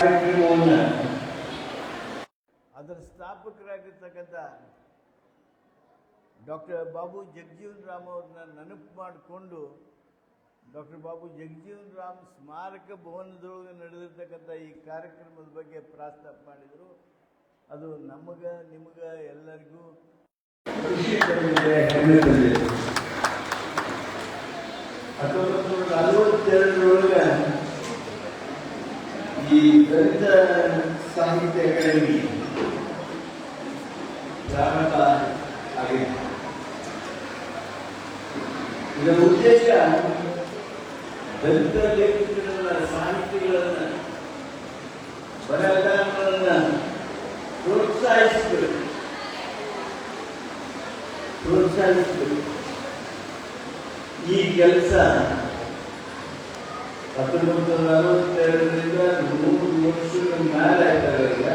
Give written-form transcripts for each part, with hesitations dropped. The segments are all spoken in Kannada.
ಕಾರ್ಯಕ್ರಮವನ್ನು ಅದರ ಸ್ಥಾಪಕರಾಗಿರ್ತಕ್ಕಂಥ ಡಾಕ್ಟರ್ ಬಾಬು ಜಗಜೀವನ್ ರಾಮ್ ಅವ್ರನ್ನ ನೆನಪು ಮಾಡಿಕೊಂಡು ಡಾಕ್ಟರ್ ಬಾಬು ಜಗಜೀವನ್ ರಾಮ್ ಸ್ಮಾರಕ ಭವನದೊಳಗೆ ನಡೆದಿರ್ತಕ್ಕಂಥ ಈ ಕಾರ್ಯಕ್ರಮದ ಬಗ್ಗೆ ಪ್ರಸ್ತಾಪ ಮಾಡಿದರು. ಅದು ನಮಗೆ ನಿಮಗೆ ಎಲ್ಲರಿಗೂ ಖುಷಿ ತಂದಿದೆ, ಹೆಮ್ಮೆ ತಂದಿದೆ. 1942 ಈ ದಲಿತ ಸಾಹಿತ್ಯ ಅಕಾಡೆಮಿ ಪ್ರಾರಂಭ ಆಗಿದೆ. ಇದರ ಉದ್ದೇಶ ದಲಿತ ಲೇಖಕರನ್ನ, ಸಾಹಿತಿಗಳನ್ನ, ಬರಹಗಾರರನ್ನ ಪ್ರೋತ್ಸಾಹಿಸಬೇಕು. ಈ ಕೆಲಸ 1942ರಿಂದ 100 ವರ್ಷಗಳ ಮೇಲೆ ಆಯ್ತಾರೆ. ಈಗ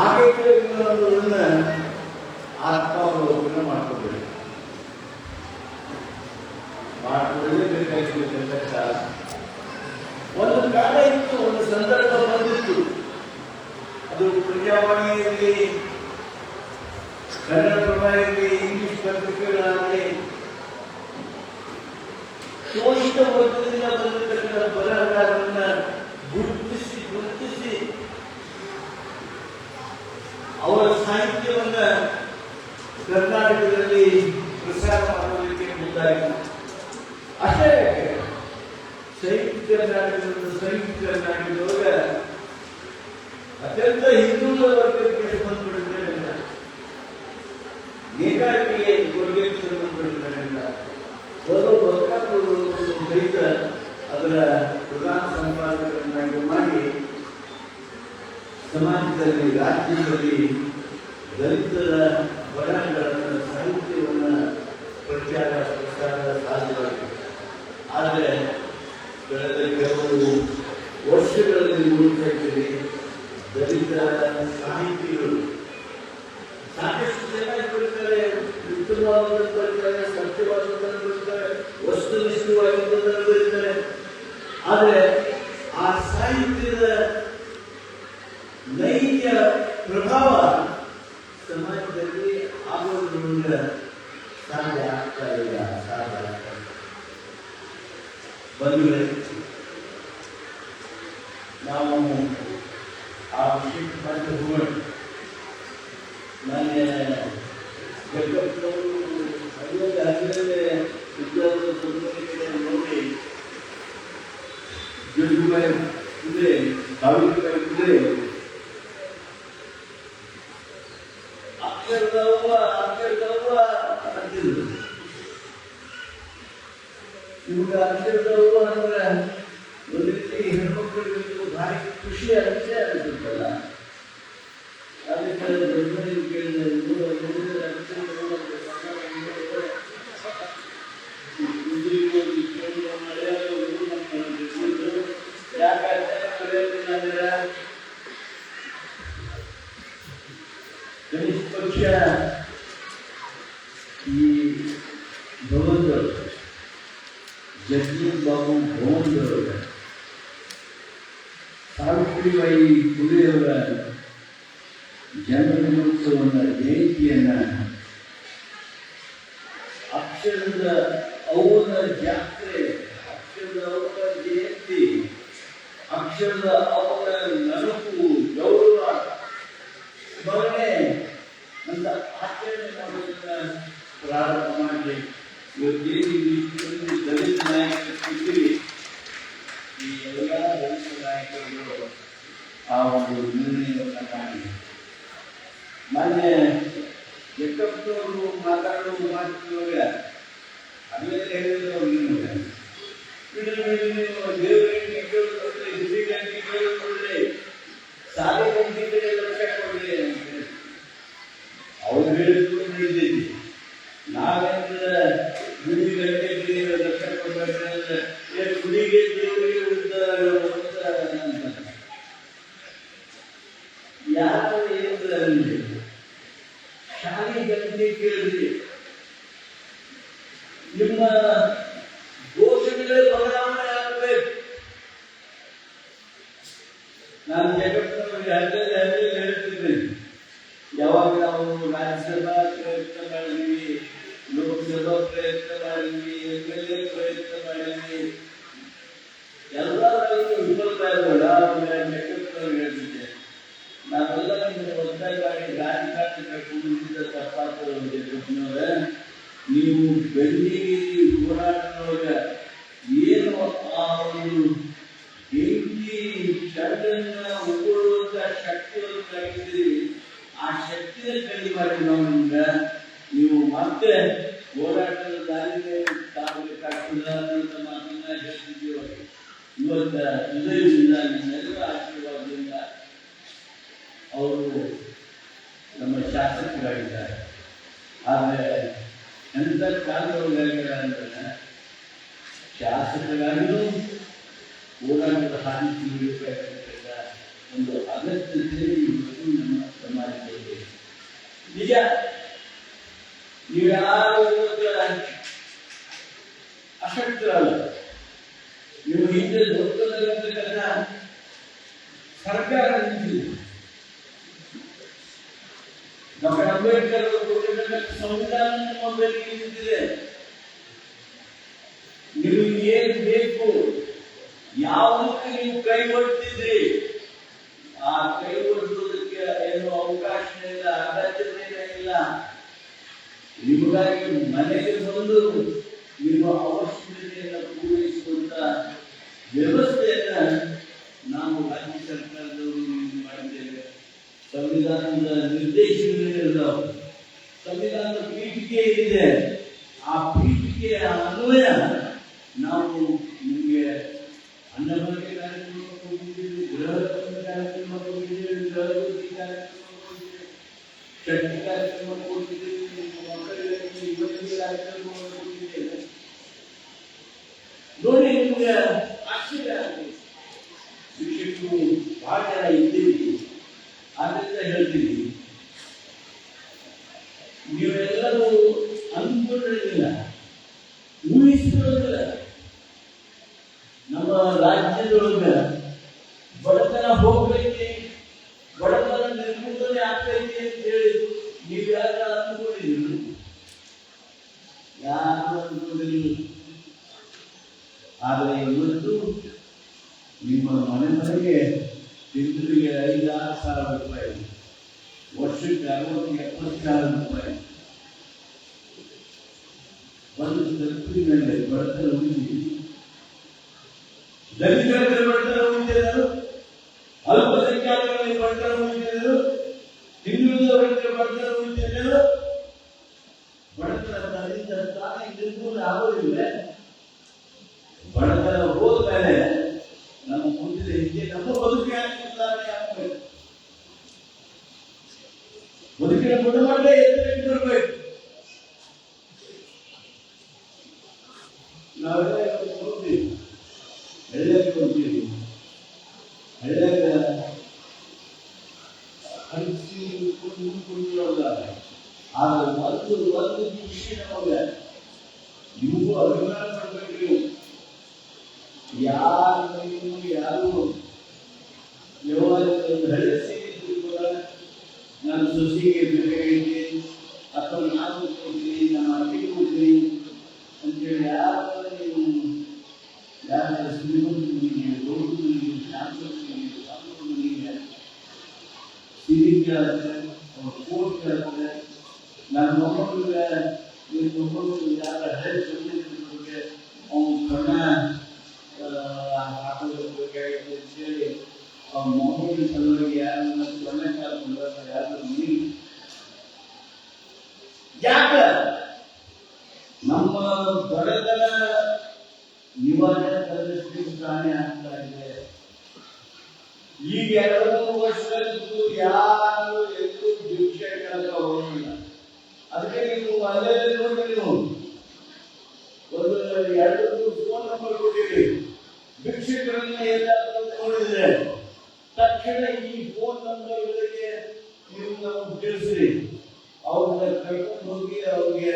ಆಗೈತೆಗಳನ್ನ ಆತ್ಮಾವಲೋಕನ ಮಾಡ್ಕೊಳ್ಳೇಬೇಕಾಗಿರ್ತಕ್ಕಂಥ ಕಾಲ. ಒಂದು ಕಾಲ ಇತ್ತು, ಒಂದು ಸಂದರ್ಭ ಬಂದಿತ್ತು. ಅದು ಪ್ರಜಾವಾಣಿ ಇರಲಿ, ಕನ್ನಡ ಪ್ರಭ ಇರಲಿ, ಇಂಗ್ಲಿಷ್ ಪತ್ರಿಕೆಗಳಾಗಲಿ, ಶೋಷಿತ ವರ್ಗದಿಂದ ಬಂದಿರತಕ್ಕಂಥ ಬರಹಗಾರರನ್ನ ಗುರುತಿಸಿ ಅವರ ಸಾಹಿತ್ಯವನ್ನ ಕರ್ನಾಟಕದಲ್ಲಿ ಪ್ರಸಾರ ಮಾಡೋದಕ್ಕೆ ಮುಂದಾಯಿತು. ಅಷ್ಟೇ ಸಂಯುಕ್ತ ಕರ್ನಾಟಕದೊಳಗ ಅತ್ಯಂತ ಹಿಂದುಳಿದ ವರ್ಗಕ್ಕೆ ಸಂಬಂಧಪಟ್ಟಿದ್ದರಿಂದ, ನೇಕಾರಿಕೆಗೆ ಕೊಡುಗೆಗೆ ಸಂಬಂಧಪಟ್ಟಿದ್ದರಿಂದ ಸಹಿತ ಅದರ ಪ್ರಧಾನ ಸಂಪಾದಕರನ್ನಾಗಿ ಮಾಡಿ ಸಮಾಜದಲ್ಲಿ, ರಾಜ್ಯದಲ್ಲಿ ದಲಿತರ ಬರಹಗಳನ್ನು, ಸಾಹಿತ್ಯವನ್ನು ಪ್ರಚಾರ ಪ್ರಸಾರ ಸಾಧ್ಯವಾಗಿದೆ. ಆದರೆ ಕಳೆದ ಕೆಲವು ವರ್ಷಗಳಲ್ಲಿ ನೋಡ್ತಾ ಇದ್ದೀವಿ, ದಲಿತ ಸಾಹಿತಿಗಳು ಸಾಕಷ್ಟು ಜನ ಬರೀತಾರೆ, ಉತ್ತಮವಾದನ್ನು ಬರೀತಾರೆ, ಸತ್ಯವಾದನ್ನು ಬರೀತಾರೆ, ವಸ್ತುನಿಷ್ಠವಾಗಿದ್ದನ್ನು ಬರೀತಾರೆ. ಆದರೆ ಆ ಸಾಹಿತ್ಯದ ನೈಜ ಪ್ರಭಾವ ಸಮಾಜದಲ್ಲಿ ಆಗೋದ್ರಿಂದ ಸಾಧ್ಯ ಆಗ್ತಾ ಇಲ್ಲ. ಬಂಧುಗಳೇ, ನಾವು ಆ ವಿಷಯಕ್ಕೆ ಬಂದು ಹೋಗೋಣ. ನನ್ನ ಜಗತ್ತವರು 50 ವಿದ್ಯಾರ್ಥಿ ನೋಡಿ ₹2 ಇದೆ, ₹1000 ಇದೆ. ಅಕ್ಷರದವ್ವ ಅಂತಿದ್ರು. ಇವಾಗ ಅಕ್ಷರದವ್ವ ಅಂದ್ರೆ ಒಂದು ರೀತಿ ಹೆಣ್ಮಕ್ಳಿಗೆ ಭಾರಿ ಖುಷಿ ಅನಿಸುತ್ತಲ್ಲ. ಅದಕ್ಕೆ ದೊಡ್ಡವರಿಗೆ ಕೇಳಿದೆ, ಕನಿಷ್ಠ ಪಕ್ಷ ಈ ಭವನದೊಳಗೆ, ಜಗಜೀವನ್ ಬಾಬು ಭವನದೊಳಗೆ ಸಾವಿತ್ರಿಬಾಯಿ ಫುಲೆಯವರ ಜನ್ಮದಿನೋತ್ಸವದ ಜಯಂತಿಯನ್ನ ಅಕ್ಷರದ ಅವನ ಜಾತ್ರೆ, ಅಕ್ಷರದ ಅವನ ಜಯಂತಿ, ಅಕ್ಷರದ ಅವನ ನೆನಪು, ಗೌರವ, ಸ್ಮರಣೆ ಅಂತ ಆಚರಣೆ ಮಾಡೋದನ್ನ ಪ್ರಾರಂಭ ಮಾಡಿ ಇವತ್ತೇನು ದಲಿತ ನಾಯಕರಿದ್ದೀವಿ, ಈ ಎಲ್ಲ ದಲಿತ ನಾಯಕರುಗಳು ಆ ಒಂದು ನಿರ್ಣಯವನ್ನು ಮಾಡಿ ಮೊನ್ನೆ ಜಕ್ಕಪ್ಪನವರು ಮಾತಾಡೋ ಮಾತಿನೊಳಗ ಆಮೇಲೆ ಹೇಳಿದ್ರು, ದೇವರಿಗೆ ಕೇಳಿದ್ರೆ, ಹಿರಿಗಂಗೆ ಕೇಳಿದ್ರೆ, ಸಾಲೆ ಗಂಟೆಗೆ ಲಕ್ಷ ಕೊಡ್ರಿ ಅಂತ ಹೇಳಿ ಅವ್ರು ಹೇಳಿದ್ರು ನಡೆದೈತಿ. ನಾವೇಂದ್ರ ಗುಡಿ ಗಂಟೆಗೆ ಲಕ್ಷ ಕೊಡ್ಬೇಕಂದ್ರೆ ಗುಡಿಗೆ ದೇವರಿಗೆ ಯಾರು ಹೇಳಿದ್ರೆ ಶಾಲೆ ಗಂಟೆ ಕೇಳಿದ್ರಿ, ನಿಮ್ಮ ಘೋಷಣೆಗಳೇ ಬದಲಾವಣೆ ಆಗಬೇಕು. ನೀವು ಬೆಳ್ಳಿ ಹೋರಾಟದೊಳಗ ಏನು ಆ ಒಂದು ಬೆಂಕಿ ಚಂಡನ್ನ ಉಗುಳುವಂತ ಶಕ್ತಿಯಾಗಿದ್ದೀರಿ, ಆ ಶಕ್ತಿಯ ಕಡಿಮೆ ಮಾಡಿ ನಾವು ನಿಮ್ಗೆ ನೀವು ಮತ್ತೆ ಹೋರಾಟದ ದಾರಿಗೆ ತಾಗಬೇಕಾಗ್ತದ ಅಂತ ಮಾತನ್ನ ಹೇಳ್ತಿದ್ದೀವಿ. ಇವತ್ತ ಹೃದಯದಿಂದ ನಿಮ್ಮೆಲ್ಲರ ಆಶೀರ್ವಾದದಿಂದ ಅವರು ನಮ್ಮ ಶಾಸಕರಾಗಿದ್ದಾರೆ. ಆದರೆ ಎಂಥ ಕಾಲದೊಳಗಾಗಿದ್ದಾರೆ ಅಂದ್ರೆ ಶಾಸಕರಾಗಿಯೂ ಹೋರಾಟದ ಹಾದಿ ತಿಳಿಯಬೇಕಾಗಿರ್ತಕ್ಕ ಒಂದು ಅಗತ್ಯತೆ ಇವತ್ತು ನಮ್ಮ ಸಮಾಜದಲ್ಲಿ ನಿಜ. ನೀವ್ಯಾರು ಅಶಕ್ತರಲ್ಲ. ನೀವು ಹಿಂದೆ ದೊಡ್ಡದಾಗಿರ್ತಕ್ಕಂಥ ಸರ್ಕಾರ ನಿಂತಿದೆ. ಡಾಕ್ಟರ್ ಅಂಬೇಡ್ಕರ್ ಅವರು ಕೊಟ್ಟಿರ್ತಕ್ಕಂಥ ಸಂವಿಧಾನ ನಮ್ಮ ಬೆಲೆಗೆ ನಿಂತಿದೆ. ನಿಮಗೆ ಏನು ಬೇಕು, ಯಾವುದಕ್ಕೆ ನೀವು ಕೈ ಒಡ್ತಿದ್ರಿ, ಆ ಕೈ ಒಡ್ಡುವುದಕ್ಕೆ ಏನು ಅವಕಾಶ ಇಲ್ಲ, ಅಗತ್ಯತೆ ಇಲ್ಲ. ನಿಮಗಾಗಿ ಮನೆಗೆ ಬಂದು ನಿಮ್ಮ ಅವಶ್ಯಕತೆಯನ್ನು ಪೂರೈಸುವಂತ ವ್ಯವಸ್ಥೆಯನ್ನ ನಾವು ರಾಜ್ಯ ಸರ್ಕಾರದವರು ಮಾಡಿದ್ದೇವೆ. ಸಂವಿಧಾನದ ನಿರ್ದೇಶನಗಳಿದ್ದಾವೆ, ಸಂವಿಧಾನದ ಪೀಠಿಕೆ ಇದೆ. ಆ ಪೀಠಿಕೆಯ ಅನ್ವಯ ನಾವು ನಿಮಗೆ ಅನ್ನಭಾಗ್ಯ ಕಾರ್ಯಕ್ರಮ ಕೊಟ್ಟಿದ್ದೀವಿ, ಗೃಹ ಕಾರ್ಯಕ್ರಮ ಕೊಟ್ಟಿದ್ದೀವಿ, ಗೃಹವೃತ್ತಿ ಕಾರ್ಯಕ್ರಮ ಕೊಟ್ಟಿದ್ದೀವಿ, ಶಕ್ತಿ ಕಾರ್ಯಕ್ರಮ ಕೊಟ್ಟಿದ್ದೀವಿ, ನಿಮ್ಮ ಮಕ್ಕಳಿಗೆ ಯುವತಿಗೆ ಕಾರ್ಯಕ್ರಮ ಕೊಟ್ಟಿದ್ದೇವೆ. ನೋಡಿ, ನಿಮ್ಗೆ ಆಶ್ಚರ್ಯ ಆಗ್ತದೆ. ಶಿಕ್ಷಕರು ಬಹಳ ಜನ ಇದ್ದೀವಿ, ಆದ್ದರಿಂದ ಹೇಳ್ತೀವಿ, ನೀವೆಲ್ಲರೂ ಅಂದ್ಕೊಂಡಿರಲಿಲ್ಲ, ಊಹಿಸಿರೋದಿಲ್ಲ. ನಮ್ಮ ರಾಜ್ಯದೊಳಗ ಬಡತನ ಹೋಗ್ತೈತಿ, ಬಡತನ ನಿರ್ಮೂಲನೆ ಆಗ್ತೈತಿ ಅಂತ ಹೇಳಿ ನೀವು ಯಾರು ಅಂದ್ಕೊಂಡಿದ್ದೀರಿ? ಯಾರು ಅಂದ್ಕೊಂಡಿರಲಿಲ್ಲ. ಆದರೆ ಇವತ್ತು ನಿಮ್ಮ ಮನೆಗಳಿಗೆ ತಿಂಗಳಿಗೆ 5-6 ಸಾವಿರ ರೂಪಾಯಿ, ವರ್ಷಕ್ಕೆ 60-70 ರೂಪಾಯಿ ಒಂದು ತಲುಪಿ ಮೇಲೆ ಬಡತನ ಉಳಿದಿದೆ. ದಲಿತರಲ್ಲಿ ಬಡತನ ಉಳಿದಿದ್ದರು, ಅಲ್ಪಸಂಖ್ಯಾತರಲ್ಲಿ ಬಡತನ ಉಳಿದಿದ್ದರು, ಹಿಂದುಳಿದವರಲ್ಲಿ ಬಡತನ ಉಳಿದಿದ್ದರು. ಬಡತನ ತನ್ನಿಂದ ತಾನೇ ನಿರ್ಮೂಲ ಆಗೋದಿಲ್ಲ. ಬಡತನ ಹೋದ್ಮೇಲೆ ನಮ್ಮ ಮುಂದಿನ ಹೆಜ್ಜೆ ನಮ್ಮ ಬದುಕಿಗೆ ಆಗ್ಬೇಕು. ಬದುಕಿನ ಗುಣಮಟ್ಟೆ ಎತ್ತರಕ್ಕೆ ಬರಬೇಕು. ನಾವೆಲ್ಲ ಹೋಗ್ತೀವಿ, ಹಳ್ಳಿಯಾಗಿ ಹೋಗ್ತೀವಿ, ಹಳ್ಳಿಯಾಗ ಹರಿಸಿ ಕುಡಿಯೋಲ್ಲ. ಆದ್ರೆ ಒಂದು ಖುಷಿ ನಮಗೆ, ನಿಮಗೂ ಅಭಿಮಾನ ಮಾಡಬೇಕು. ಯಾರು ಹಳಿಸಿ ನಾನು ಸೊಸೆಗೆ ಬೇಕಾಗಿದೆ ಅಥವಾ ನಾನು ಕೊಡ್ತೀನಿ, ನಾನು ಅಡಿಗೆ ಕೊಡ್ತೀನಿ ಅಂತೇಳಿ ಯಾರು ನೀವು ಯಾರು ಶ್ರೀಮಂತನಿಗೆ ದೊಡ್ಡನಿಗೆ ಶಾಸಕನಿಗೆ ಸಾಮೂಹಿಗೆ ಸಿರಿ ಕೇಳ್ತಾರೆ, ಅವ್ರು ಕೋಟ್ ಕೇಳ್ತಾರೆ. ನನ್ನ ಮೊಮ್ಮಗಳಿಗೆ ನಿಮ್ಮ ಮೊಮ್ಮಗಳು ಯಾರ ಹಳೆ ಸಂಬಂಧಿಕರಿಗೆ ಅವ್ನು ಕಣ್ಣ ಹಾಕಬೇಕಾಗಿತ್ತು ಅಂತೇಳಿ ಅವ್ರ ಮೊಮ್ಮಗಳ ಸಲುವಾಗಿ ಯಾರನ್ನ ಸೊನ್ನೆಕಾಲ ಯಾರು ನೀಡಿ ಯಾಕ ನಮ್ಮ ಬಡತನ ನಿವಾರಣೆ ತರದಷ್ಟು ಪ್ರಾಣಿ ಆಗ್ತಾ ಇದೆ. ಈಗ 2-3 ವರ್ಷಗಳಿದ್ದು ಯಾರು ಎಲ್ಲೂ ಭಿಕ್ಷೆ ಕೇಳಕ ಹೋಗಿಲ್ಲ. ಅದಕ್ಕೆ ನೀವು ಅಲ್ಲೇ ನೋಡಿ, ನೀವು ಒಂದು 2-3 ಫೋನ್ ನಂಬರ್ ಕೊಟ್ಟಿರಿ. ಭಿಕ್ಷಕರನ್ನ ಎಲ್ಲಾದ್ರೂ ನೋಡಿದ್ರೆ ತಕ್ಷಣ ಈ ಫೋನ್ ನಂಬರ್ಗಳಿಗೆ ನೀವು ನಾವು ತಿಳಿಸ್ರಿ. ಅವ್ರನ್ನ ಕರ್ಕೊಂಡು ಹೋಗಿ ಅವ್ರಿಗೆ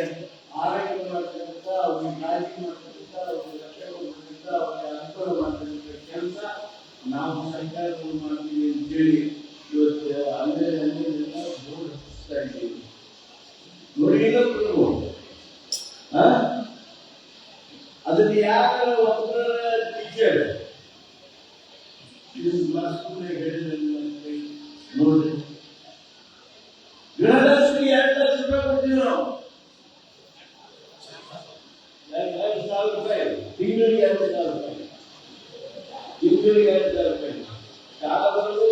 ಆರೈಕೆ ಮಾಡ್ತಕ್ಕಂಥ, ಅವ್ರಿಗೆ ಕಾಳಜಿ ಮಾಡ್ತಕ್ಕಂಥ, ಅವ್ರಿಗೆ ರಕ್ಷಣೆ ಮಾಡ್ತಕ್ಕಂಥ, ಅವ್ರಿಗೆ ಅನುಕೂಲ ಮಾಡ್ತಕ್ಕಂಥ ಕೆಲಸ ನಾವು ಸರ್ಕಾರಗಳು ಮಾಡ್ತೀವಿ ಅಂತೇಳಿ ಇವತ್ತು ಅಲ್ಲೇ ಬೋರ್ಡ್ ಹಚ್ತಾ ಇದ್ದೀವಿ. ನೋಡಿ, ಅದನ್ನ ಯಾರ ಒಬ್ಬರ ಟೀಚರ್ ನೋಡಿ, ಗೃಹಲಕ್ಷ್ಮಿ 2 ಲಕ್ಷ ರೂಪಾಯಿ ಕೊಡ್ತೀವಿ ನಾವು. ಹುಡುಗರಿಗೆ 2,000 ರೂಪಾಯಿ, ಶಾಲಾ 2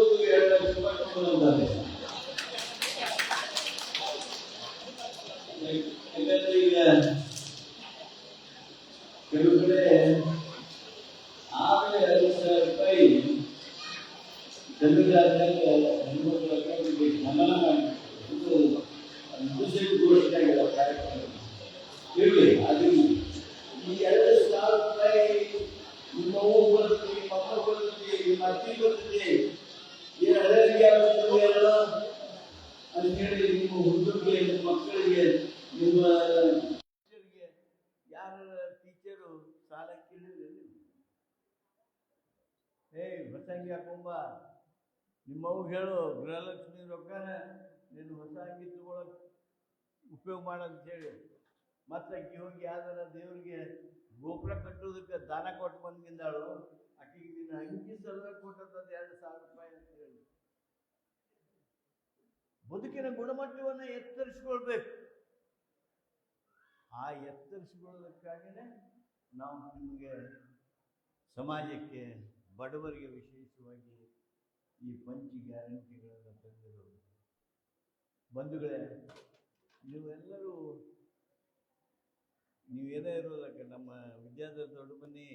ಲಕ್ಷ ರೂಪಾಯಿ ಕೊಡುವಂತಾರೆ. ಯಾಕಂದ್ರೆ ಈಗ ಕೆಲವು ಕಡೆ 6,000 ರೂಪಾಯಿ ಜಮೀನ್ದಾರರಿಗೆ ಹೆಣ್ಮಕ್ಳ ಅಕೌಂಟ್ಗೆ ನಮನ ಮಾಡಿಬಿಟ್ಟು ಘೋಷಣೆ ಆಗಿರೋ ಕಾರ್ಯಕ್ರಮ ಇರಲಿ. ಅದು ಈ 2,000 ರೂಪಾಯಿ ನಿಮ್ಮ ಅವ್ವ ಬರುತ್ತೆ, ನಿಮ್ಮ ಅಮ್ಮ ಬರುತ್ತೆ, ನಿಮ್ಮ ಅತ್ತಿ ಬರುತ್ತೆ, ಏನು ಹಳೆಯರಿಗೆ ಯಾರು ಅಂತೇಳಿ ನಿಮ್ಮ ಹುಡುಗರಿಗೆ, ನಿಮ್ಮ ಮಕ್ಕಳಿಗೆ, ನಿಮ್ಮ ಟೀಚರ್ಗೆ ಯಾರ ಟೀಚರು ಸಾಲ ಕೇಳಿದ್ರೆ ಹೊಸಂಗಿ ಹಾಕೊಂಬ, ನಿಮ್ಮವ್ಗೆ ಹೇಳು ಗೃಹಲಕ್ಷ್ಮಿ ರೊಕ್ಕನ ನೀನು ಹೊಸ ಅಂಗಿ ತಗೊಳಕ್ ಉಪಯೋಗ ಮಾಡಂತೇಳಿ, ಮತ್ತೆ ಅಕ್ಕಿ ಹೋಗಿ ಯಾವ್ದಾರ ದೇವ್ರಿಗೆ ಗೋಪುರ ಕಟ್ಟೋದಕ್ಕೆ ದಾನ ಕೊಟ್ಟು ಬಂದಿಂದಾಳು, ಆಕೆಗೆ ನೀನು ಅಂಗಿ ಸಲುವಾಗಿ ಕೊಟ್ಟದ್ದು 2,000 ರೂಪಾಯಿ ಅಂತ ಹೇಳಿ. ಬದುಕಿನ ಗುಣಮಟ್ಟವನ್ನು ಎತ್ತರಿಸ್ಕೊಳ್ಬೇಕು. ಆ ಎತ್ತರಿಸಿಕೊಳ್ಳೋದಕ್ಕಾಗಿಯೇ ನಾವು ನಿಮಗೆ ಸಮಾಜಕ್ಕೆ, ಬಡವರಿಗೆ ವಿಶೇಷವಾಗಿ ಈ ಪಂಚ ಗ್ಯಾರಂಟಿಗಳನ್ನು ತಂದಿರೋದು. ಬಂಧುಗಳೇ, ನೀವೆಲ್ಲರೂ ನೀವೇನೇ ಇರೋದಕ್ಕೆ ನಮ್ಮ ವಿದ್ಯಾಧರ ದೊಡ್ಡಮನಿ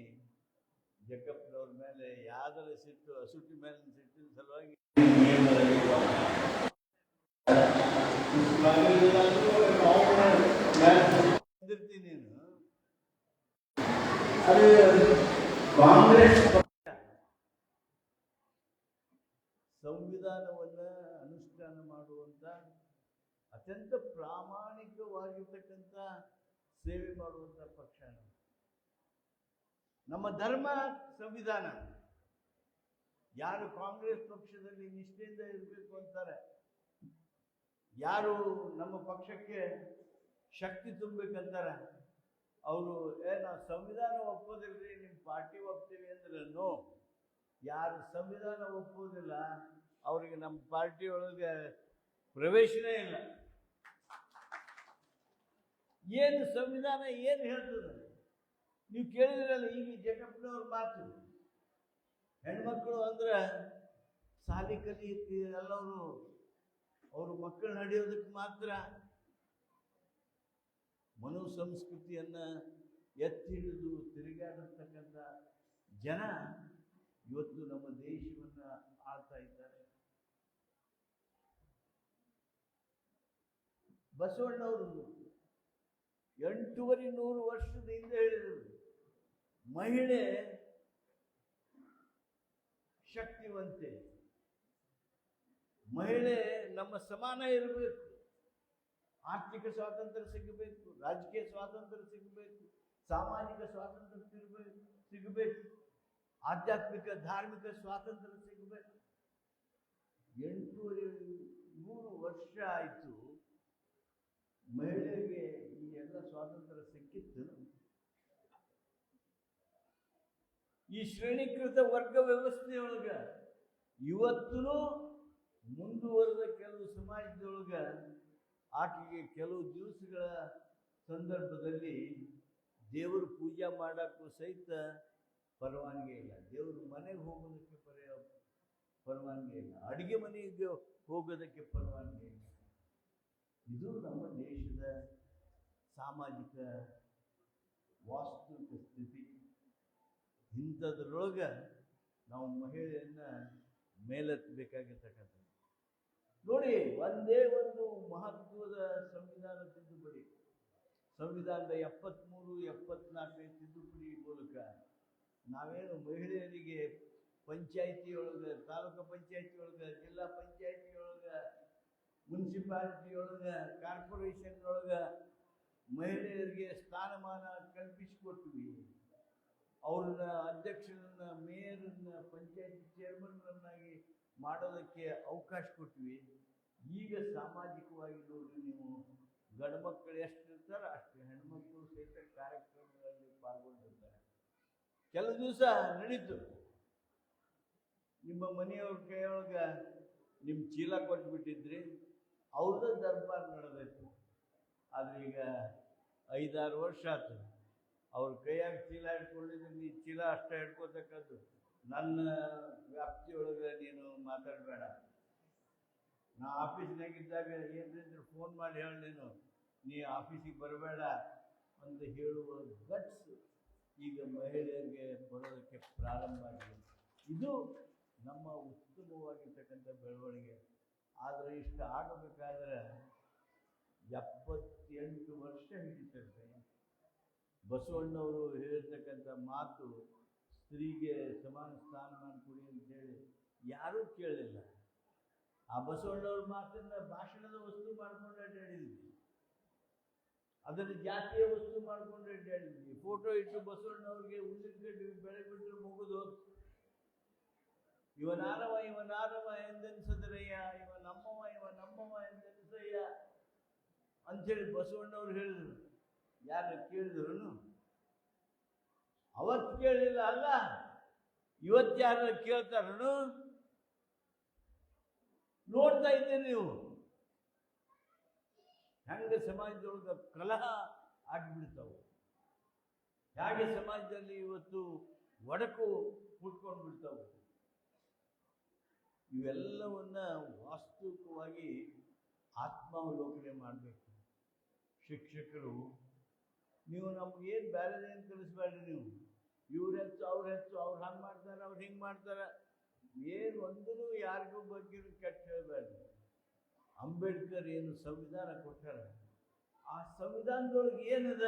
ಜಕ್ಕಪ್ಪನವ್ರ ಮೇಲೆ ಯಾವ್ದಾರ ಸಿಟ್ಟು, ಅಸುಟಿ ಮೇಲೆ ಸಿಟ್ಟಿನ ಸಲುವಾಗಿ ನೀನು ಕಾಂಗ್ರೆಸ್ ಸಂವಿಧಾನವನ್ನ ಅನುಷ್ಠಾನ ಮಾಡುವಂತ ಅತ್ಯಂತ ಪ್ರಾಮಾಣಿಕವಾಗಿರ್ತಕ್ಕಂಥ ಸೇವೆ ಮಾಡುವಂತ ಪಕ್ಷ. ನಮ್ಮ ಧರ್ಮ ಸಂವಿಧಾನ. ಯಾರು ಕಾಂಗ್ರೆಸ್ ಪಕ್ಷದಲ್ಲಿ ನಿಷ್ಠೆಯಿಂದ ಇರಬೇಕು ಅಂತಾರೆ, ಯಾರು ನಮ್ಮ ಪಕ್ಷಕ್ಕೆ ಶಕ್ತಿ ತುಂಬಬೇಕಂತಾರೆ, ಅವರು ನಾವು ಸಂವಿಧಾನ ಒಪ್ಪೋದಿಲ್ರಿ, ನಿಮ್ಮ ಪಾರ್ಟಿ ಒಪ್ತೀವಿ ಅಂದ್ರೆ ನೋ. ಯಾರು ಸಂವಿಧಾನ ಒಪ್ಪೋದಿಲ್ಲ ಅವರಿಗೆ ನಮ್ಮ ಪಾರ್ಟಿ ಒಳಗೆ ಪ್ರವೇಶನೇ ಇಲ್ಲ. ಏನು ಸಂವಿಧಾನ ಏನು ಹೇಳ್ತದೆ ನೀವು ಕೇಳಿದ್ರಲ್ಲ, ಈಗ ಜಗಪ್ಪನವ್ರ ಮಾತು, ಹೆಣ್ಮಕ್ಳು ಅಂದ್ರೆ ಸಾಲಿ ಕಲಿಯಕ್ಕೆ ಎಲ್ಲವರು ಅವರು ಮಕ್ಕಳು ನಡೆಯೋದಕ್ಕೆ ಮಾತ್ರ ಮನು ಸಂಸ್ಕೃತಿಯನ್ನ ಎತ್ತಿ ಹಿಡಿದು ತಿರುಗಾಡಿರ್ತಕ್ಕಂಥ ಜನ ಇವತ್ತು ನಮ್ಮ ದೇಶವನ್ನ ಆಳ್ತಾ ಇದ್ದಾರೆ. ಬಸವಣ್ಣವರು 8,500 ವರ್ಷದ ಹಿಂದೆ ಹೇಳಿದರು, ಮಹಿಳೆ ಶಕ್ತಿವಂತೆ, ಮಹಿಳೆ ನಮ್ಮ ಸಮಾನ ಇರಬೇಕು, ಆರ್ಥಿಕ ಸ್ವಾತಂತ್ರ್ಯ ಸಿಗಬೇಕು, ರಾಜಕೀಯ ಸ್ವಾತಂತ್ರ್ಯ ಸಿಗಬೇಕು, ಸಾಮಾಜಿಕ ಸ್ವಾತಂತ್ರ್ಯ ಸಿಗಬೇಕು, ಆಧ್ಯಾತ್ಮಿಕ ಧಾರ್ಮಿಕ ಸ್ವಾತಂತ್ರ್ಯ ಸಿಗಬೇಕು. 8,500 ವರ್ಷ ಆಯಿತು ಮಹಿಳೆಗೆ ಈ ಎಲ್ಲ ಸ್ವಾತಂತ್ರ್ಯ ಸಿಕ್ಕಿತ್ತು. ಈ ಶ್ರೇಣೀಕೃತ ವರ್ಗ ವ್ಯವಸ್ಥೆಯೊಳಗ ಇವತ್ತೂ ಮುಂದುವರೆದ ಕೆಲವು ಸಮಾಜದೊಳಗ ಆಕೆಗೆ ಕೆಲವು ದಿವಸಗಳ ಸಂದರ್ಭದಲ್ಲಿ ದೇವರು ಪೂಜೆ ಮಾಡೋಕ್ಕೂ ಸಹಿತ ಪರವಾನಗಿ ಇಲ್ಲ, ದೇವ್ರ ಮನೆಗೆ ಹೋಗೋದಕ್ಕೆ ಪರವಾನಗಿ ಇಲ್ಲ, ಅಡುಗೆ ಮನೆಗೆ ಹೋಗೋದಕ್ಕೆ ಪರವಾನಗಿ ಇಲ್ಲ. ಇದು ನಮ್ಮ ದೇಶದ ಸಾಮಾಜಿಕ ವಾಸ್ತವಿಕ ಸ್ಥಿತಿ. ಇಂಥದ್ರೊಳಗೆ ನಾವು ಮಹಿಳೆಯನ್ನ ಮೇಲೆತ್ತಬೇಕಾಗಿರ್ತಕ್ಕಂಥದ್ದು. ನೋಡಿ, ಒಂದೇ ಒಂದು ಮಹತ್ವದ ಸಂವಿಧಾನ ತಿದ್ದುಪಡಿ, ಸಂವಿಧಾನದ 73, 74 ತಿದ್ದುಪಡಿ ಮೂಲಕ ನಾವೇನು ಮಹಿಳೆಯರಿಗೆ ಪಂಚಾಯಿತಿಯೊಳಗೆ, ತಾಲೂಕು ಪಂಚಾಯಿತಿಯೊಳಗೆ, ಜಿಲ್ಲಾ ಪಂಚಾಯಿತಿಯೊಳಗೆ, ಮುನ್ಸಿಪಾಲಿಟಿಯೊಳಗೆ, ಕಾರ್ಪೊರೇಷನ್ನೊಳಗೆ ಮಹಿಳೆಯರಿಗೆ ಸ್ಥಾನಮಾನ ಕಲ್ಪಿಸಿಕೊಟ್ವಿ. ಅವ್ರನ್ನ ಅಧ್ಯಕ್ಷರನ್ನ, ಮೇಯರನ್ನ, ಪಂಚಾಯತಿ ಚೇರ್ಮನ್ರನ್ನಾಗಿ ಮಾಡೋದಕ್ಕೆ ಅವಕಾಶ ಕೊಟ್ವಿ. ಈಗ ಸಾಮಾಜಿಕವಾಗಿ ನೋಡ್ರಿ, ನೀವು ಗಂಡು ಮಕ್ಕಳು ಎಷ್ಟು ಇರ್ತಾರೆ ಅಷ್ಟು ಹೆಣ್ಮಕ್ಳು ಸಹಿತ ಕಾರ್ಯಕ್ರಮಗಳಲ್ಲಿ ಪಾಲ್ಗೊಂಡಿರ್ತಾರೆ. ಕೆಲವು ದಿವಸ ನಡೀತು, ನಿಮ್ಮ ಮನೆಯವ್ರ ಕೈಯೊಳಗೆ ನಿಮ್ಮ ಚೀಲ ಕೊಟ್ಬಿಟ್ಟಿದ್ರಿ, ಅವ್ರದ್ದು ದರ್ಬಾರ್ ನಡೆದೈತು. ಆದರೆ ಈಗ 5-6 ವರ್ಷ ಆಯ್ತು, ಅವ್ರ ಕೈಯಾಗ ಚೀಲ ಹಿಡ್ಕೊಂಡಿದ್ರೆ ನೀ ಚೀಲ ಅಷ್ಟೇ ಹಿಡ್ಕೋತಕ್ಕದ್ದು, ನನ್ನ ವ್ಯಾಪ್ತಿಯೊಳಗೆ ನೀನು ಮಾತಾಡಬೇಡ. ನಾ ಆಫೀಸ್ನಾಗಿದ್ದಾಗ ಏನಿದ್ರು ಫೋನ್ ಮಾಡಿ ಹೇಳಿ ನೀ ಆಫೀಸಿಗೆ ಬರಬೇಡ ಅಂತ ಹೇಳುವ ಗಟ್ಸ್ ಈಗ ಮಹಿಳೆಯರಿಗೆ ಬರೋದಕ್ಕೆ ಪ್ರಾರಂಭ ಆಗಿದೆ. ಇದು ನಮ್ಮ ಉತ್ತಮವಾಗಿರ್ತಕ್ಕಂಥ ಬೆಳವಣಿಗೆ. ಆದರೆ ಇಷ್ಟು ಆಗಬೇಕಾದ್ರೆ 78 ವರ್ಷ ಹಿಡಿತಂತೆ. ಬಸವಣ್ಣವರು ಹೇಳಿರ್ತಕ್ಕಂಥ ಮಾತು ಸ್ತ್ರೀಗೆ ಸಮಾನ ಸ್ಥಾನಮಾನ ಕೊಡಿ ಅಂತೇಳಿ ಯಾರೂ ಕೇಳಲಿಲ್ಲ. ಆ ಬಸವಣ್ಣವ್ರ ಮಾತನ್ನ ಭಾಷಣದ ವಸ್ತು ಮಾಡ್ಕೊಂಡು ಅಡ್ಡಾಡಿದ್ವಿ, ಅದನ್ನು ಜಾತಿಯ ವಸ್ತು ಮಾಡ್ಕೊಂಡು ಅಡ್ಡಾಡಿದ್ವಿ. ಫೋಟೋ ಇಟ್ಟು ಬಸವಣ್ಣವ್ರಿಗೆ ಉಳ್ಳಿಗಡ್ಡಿ ಬೆಳೆ ಬಿಟ್ಟರೆ ಮುಗಿದು ಇವನಾರವ ಎಂದೆನಿಸದ್ರಯ್ಯ, ಇವ ನಮ್ಮವ ಎಂದೆನಿಸಯ್ಯ ಅಂಥೇಳಿ ಬಸವಣ್ಣವ್ರು ಹೇಳಿದ್ರು. ಯಾರು ಕೇಳಿದ್ರು? ಅವತ್ತು ಕೇಳಲಿಲ್ಲ ಅಲ್ಲ, ಇವತ್ತು ಯಾರು ಕೇಳ್ತಾರನು? ನೋಡ್ತಾ ಇದ್ದೀರಿ ನೀವು ಹೆಂಗೆ ಸಮಾಜದೊಳಗೆ ಕಲಹ ಆಗಿಬಿಡ್ತಾವೆ, ಹೇಗೆ ಸಮಾಜದಲ್ಲಿ ಇವತ್ತು ಒಡಕು ಹುಟ್ಕೊಂಡು ಬಿಡ್ತಾವೆ. ಇವೆಲ್ಲವನ್ನ ವಾಸ್ತವಿಕವಾಗಿ ಆತ್ಮಾವಲೋಕನೆ ಮಾಡಬೇಕು ಶಿಕ್ಷಕರು. ನೀವು ನಮ್ಗೇನು ಬೇರೆದೇನು ಕಲಿಸ್ಬೇಡ್ರಿ. ನೀವು ಇವ್ರು ಹೆಚ್ಚು ಅವ್ರು ಹಂಗೆ ಮಾಡ್ತಾರೆ, ಅವ್ರು ಹಿಂಗೆ ಮಾಡ್ತಾರೆ, ಏನು ಒಂದೂ ಯಾರಿಗೂ ಬಗ್ಗೆ ಕೆಟ್ಟ ಹೇಳಬೇಡ್ರಿ. ಅಂಬೇಡ್ಕರ್ ಏನು ಸಂವಿಧಾನ ಕೊಟ್ಟಾರ, ಆ ಸಂವಿಧಾನದೊಳಗೆ ಏನದ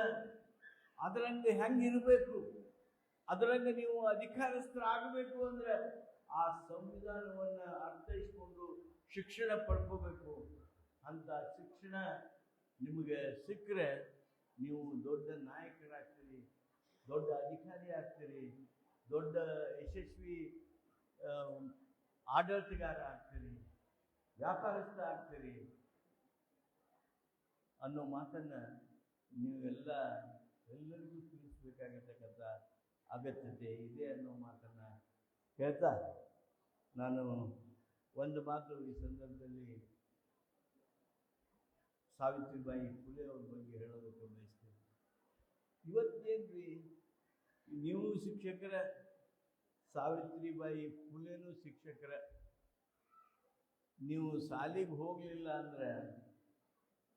ಅದರಂಗೆ ಹೆಂಗಿರಬೇಕು, ಅದರಂಗೆ ನೀವು ಅಧಿಕಾರಸ್ಥರಾಗಬೇಕು ಅಂದರೆ ಆ ಸಂವಿಧಾನವನ್ನು ಅರ್ಥೈಸ್ಕೊಂಡು ಶಿಕ್ಷಣ ಪಡ್ಕೋಬೇಕು. ಅಂತ ಶಿಕ್ಷಣ ನಿಮಗೆ ಸಿಕ್ಕರೆ ನೀವು ದೊಡ್ಡ ನಾಯಕರಾಗ್ತೀರಿ, ದೊಡ್ಡ ಅಧಿಕಾರಿ ಆಗ್ತೀರಿ, ದೊಡ್ಡ ಯಶಸ್ವಿ ಆಡಳಿತಗಾರ ಆಗ್ತೀರಿ, ವ್ಯಾಪಾರಸ್ಥ ಆಗ್ತೀರಿ ಅನ್ನೋ ಮಾತನ್ನು ನೀವೆಲ್ಲ ಎಲ್ಲರಿಗೂ ತಿಳಿಸ್ಬೇಕಾಗಿರ್ತಕ್ಕಂಥ ಅಗತ್ಯತೆ ಇದೆ ಅನ್ನೋ ಮಾತನ್ನು ಹೇಳ್ತಾ ನಾನು ಒಂದು ಮಾತು ಈ ಸಂದರ್ಭದಲ್ಲಿ ಸಾವಿತ್ರಿಬಾಯಿ ಫುಲೆ ಅವ್ರ ಬಗ್ಗೆ ಹೇಳೋದಕ್ಕೆ ಬಯಸ್ತೇನೆ. ಇವತ್ತೇನ್ರಿ ನೀವು ಶಿಕ್ಷಕರ, ಸಾವಿತ್ರಿಬಾಯಿ ಫುಲೆನೂ ಶಿಕ್ಷಕರ. ನೀವು ಶಾಲೆಗೆ ಹೋಗಲಿಲ್ಲ ಅಂದ್ರೆ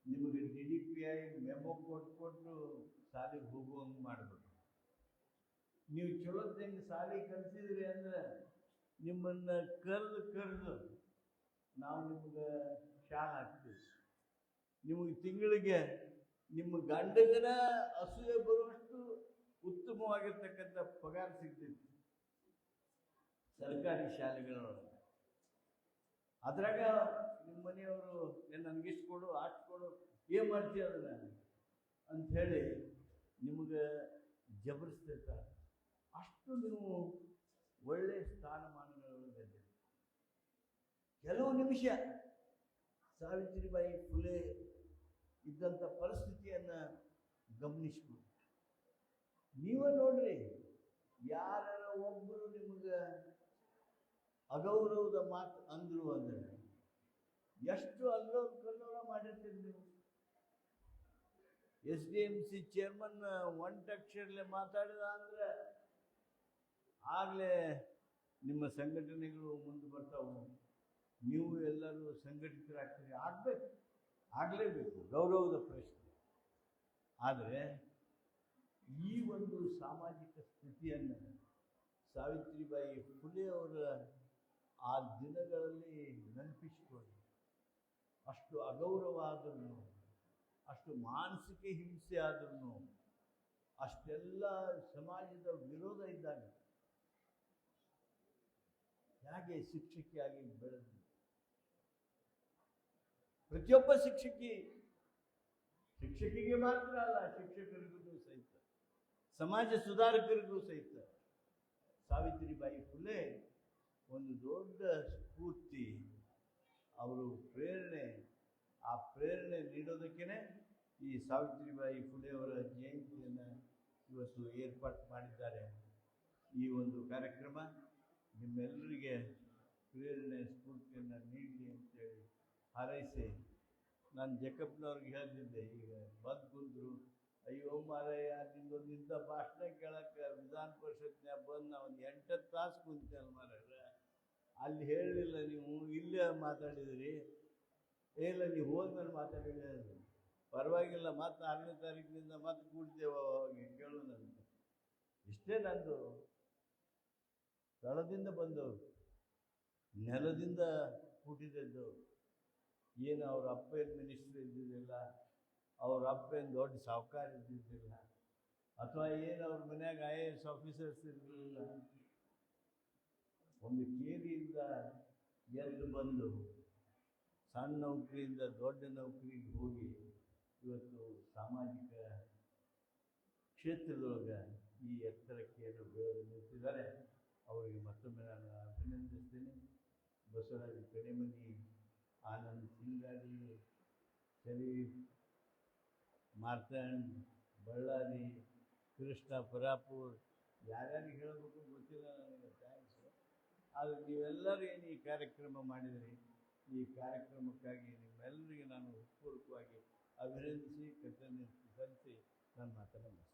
ನಿಮಗೆ DDPI ಮೆಮೊ ಕೊಟ್ಟು ಶಾಲೆಗೆ ಹೋಗುವಂಗೆ ಮಾಡಬೇಕು. ನೀವು ಚಲೋತ್ತಂಗೆ ಶಾಲೆಗೆ ಕಲಿಸಿದ್ರಿ ಅಂದ್ರೆ ನಿಮ್ಮನ್ನು ಕರೆದು ನಾವು ನಿಮ್ಗೆ ಶಾಲೆ ಹಾಕ್ತೀವಿ. ನಿಮಗೆ ತಿಂಗಳಿಗೆ ನಿಮ್ಮ ಗಂಡಗನ ಅಸೂಯೆ ಬರುವಷ್ಟು ಉತ್ತಮವಾಗಿರ್ತಕ್ಕಂಥ ಪಗಾರ ಸಿಗ್ತೈತಿ ಸರ್ಕಾರಿ ಶಾಲೆಗಳೊಳಗೆ. ಅದ್ರಾಗ ನಿಮ್ಮ ಮನೆಯವರು ನನಗಿಷ್ಟು ಕೊಡು ಅಷ್ಟು ಕೊಡು ಏನು ಮಾಡ್ತೀವಿ ಅದನ್ನ ಅಂಥೇಳಿ ನಿಮಗೆ ಜಬರಿಸ್ತಿರ್ತಾರೆ. ಅಷ್ಟು ನೀವು ಒಳ್ಳೆಯ ಸ್ಥಾನಮಾನಗಳೊಳಗೆ. ಕೆಲವು ನಿಮಿಷ ಸಾವಿತ್ರಿಬಾಯಿ ಫುಲೆ ಇದ್ದಂಥ ಪರಿಸ್ಥಿತಿಯನ್ನು ಗಮನಿಸ್ಬೋದು. ನೀವೇ ನೋಡ್ರಿ, ಯಾರ ಒಬ್ಬರು ನಿಮಗೆ ಅಗೌರವದ ಮಾತು ಅಂದರು ಅಂದರೆ ಎಷ್ಟು ಕಲ್ಲೋಲ ಮಾಡಿರ್ತೀರಿ ನೀವು. SDMC ಚೇರ್ಮನ್ ಒಂಟಕ್ಷರಲೆ ಮಾತಾಡಿದ ಅಂದರೆ ಆಗಲೇ ನಿಮ್ಮ ಸಂಘಟನೆಗಳು ಮುಂದೆ ಬರ್ತಾವೆ. ನೀವು ಎಲ್ಲರೂ ಸಂಘಟಿತರಾಗ್ತೀರಿ, ಆಗಲೇಬೇಕು, ಗೌರವದ ಪ್ರಶ್ನೆ. ಆದರೆ ಈ ಒಂದು ಸಾಮಾಜಿಕ ಸ್ಥಿತಿಯನ್ನು ಸಾವಿತ್ರಿಬಾಯಿ ಫುಲೆ ಅವರ ಆ ದಿನಗಳಲ್ಲಿ ನೆನಪಿಸಿಕೊಳ್ಳಿ. ಅಷ್ಟು ಅಗೌರವ ಆದ್ರೂ, ಅಷ್ಟು ಮಾನಸಿಕ ಹಿಂಸೆ ಆದ್ರೂ, ಅಷ್ಟೆಲ್ಲ ಸಮಾಜದ ವಿರೋಧ ಇದ್ದಾಗ ಹೇಗೆ ಶಿಕ್ಷಕಿಯಾಗಿ ಬೆಳೆದು ಪ್ರತಿಯೊಬ್ಬ ಶಿಕ್ಷಕಿಗೆ ಮಾತ್ರ ಅಲ್ಲ, ಶಿಕ್ಷಕರಿಗೂ ಸಹಿತ, ಸಮಾಜ ಸುಧಾರಕರಿಗೂ ಸಹಿತ ಸಾವಿತ್ರಿಬಾಯಿ ಫುಲೆ ಒಂದು ದೊಡ್ಡ ಸ್ಫೂರ್ತಿ, ಅವರು ಪ್ರೇರಣೆ. ಆ ಪ್ರೇರಣೆ ನೀಡೋದಕ್ಕೇ ಈ ಸಾವಿತ್ರಿಬಾಯಿ ಫುಲೆ ಅವರ ಜಯಂತಿಯನ್ನು ಇವತ್ತು ಏರ್ಪಾಡು ಮಾಡಿದ್ದಾರೆ. ಈ ಒಂದು ಕಾರ್ಯಕ್ರಮ ನಿಮ್ಮೆಲ್ಲರಿಗೆ ಪ್ರೇರಣೆ ಸ್ಫೂರ್ತಿಯನ್ನು ನೀಡಲಿ ಅಂತೇಳಿ ಹಾರೈಸಿ, ನಾನು ಜಕ್ಕಪ್ಪನವ್ರಿಗೆ ಹೇಳ್ತಿದ್ದೆ, ಈಗ ಬಂದು ಕುಂದ್ರು, ಅಯ್ಯೋ ಮಾರಯ್ಯ ನಿಂದೊಂದು ಇಂಥ ಭಾಷಣ ಕೇಳಕ್ಕೆ ವಿಧಾನ ಪರಿಷತ್ನ್ಯಾಗ ಬಂದು ನಾವು 8 ತಾಸು ಕುಂತಲ್ಲ ಮಾರ್ರೆ. ಅಲ್ಲಿ ಹೇಳಲಿಲ್ಲ ನೀವು, ಇಲ್ಲೇ ಮಾತಾಡಿದಿರಿ. ಇಲ್ಲ ನೀವು ಹೋದ್ಮೇಲೆ ಮಾತಾಡಿದ್ರೆ ಪರವಾಗಿಲ್ಲ, ಮತ್ತು 6ನೇ ತಾರೀಕಿನಿಂದ ಮತ್ತೆ ಕೂಡ್ತೇವೆ ಅವಾಗ ಕೇಳೋದಂತ. ಇಷ್ಟೇ ನಂದು. ಸ್ಥಳದಿಂದ ಬಂದವರು, ನೆಲದಿಂದ ಹುಟ್ಟಿದದ್ದವರು. ಏನು ಅವ್ರ ಅಪ್ಪ ಏನು ಮಿನಿಸ್ಟ್ರ್ ಇದ್ದಿದ್ದಿಲ್ಲ, ಅವ್ರ ಅಪ್ಪ ಏನು ದೊಡ್ಡ ಸಾಹುಕಾರ ಇದ್ದಿದ್ದಿಲ್ಲ, ಅಥವಾ ಏನು ಅವ್ರ ಮನ್ಯಾಗ IAS ಆಫೀಸರ್ಸ್ ಇರಲಿಲ್ಲ. ಒಂದು ಕೇರಿಯಿಂದ ಎದ್ದು ಬಂದು ಸಣ್ಣ ನೌಕರಿಯಿಂದ ದೊಡ್ಡ ನೌಕರಿಗೆ ಹೋಗಿ ಇವತ್ತು ಸಾಮಾಜಿಕ ಕ್ಷೇತ್ರದೊಳಗೆ ಈ ಎತ್ತರಕ್ಕೆ ಏನು ಬೆಳೆದು ನಿಂತಿದ್ದಾರೆ. ಅವರಿಗೆ ಮತ್ತೊಮ್ಮೆ ನಾನು ಅಭಿನಂದಿಸ್ತೀನಿ. ಬಸವರಾಜ ಕಡೆಮನಿ, ಆನಂದ್ ಸಿಂಗಾರಿ, ಶರೀಫ್, ಮಾರ್ತಾಂಡ್, ಬಳ್ಳಾರಿ, ಕೃಷ್ಣ ಪರಾಪುರ್, ಯಾರ್ಯಾರಿಗೆ ಹೇಳಬೇಕು ಗೊತ್ತಿಲ್ಲ ನನಗೆ, ಥ್ಯಾಂಕ್ಸ್. ಆದರೆ ನೀವೆಲ್ಲರೂ ಏನು ಈ ಕಾರ್ಯಕ್ರಮ ಮಾಡಿದಿರಿ, ಈ ಕಾರ್ಯಕ್ರಮಕ್ಕಾಗಿ ನಿಮ್ಮೆಲ್ಲರಿಗೆ ನಾನು ಹೃತ್ಪೂರ್ವಕವಾಗಿ ಅಭಿನಂದಿಸಿ ಕೃತಜ್ಞತೆ ಸಲ್ಲಿಸಿ ನನ್ನ ಮಾತನ್ನು ಮುಗಿಸ್ತೇನೆ.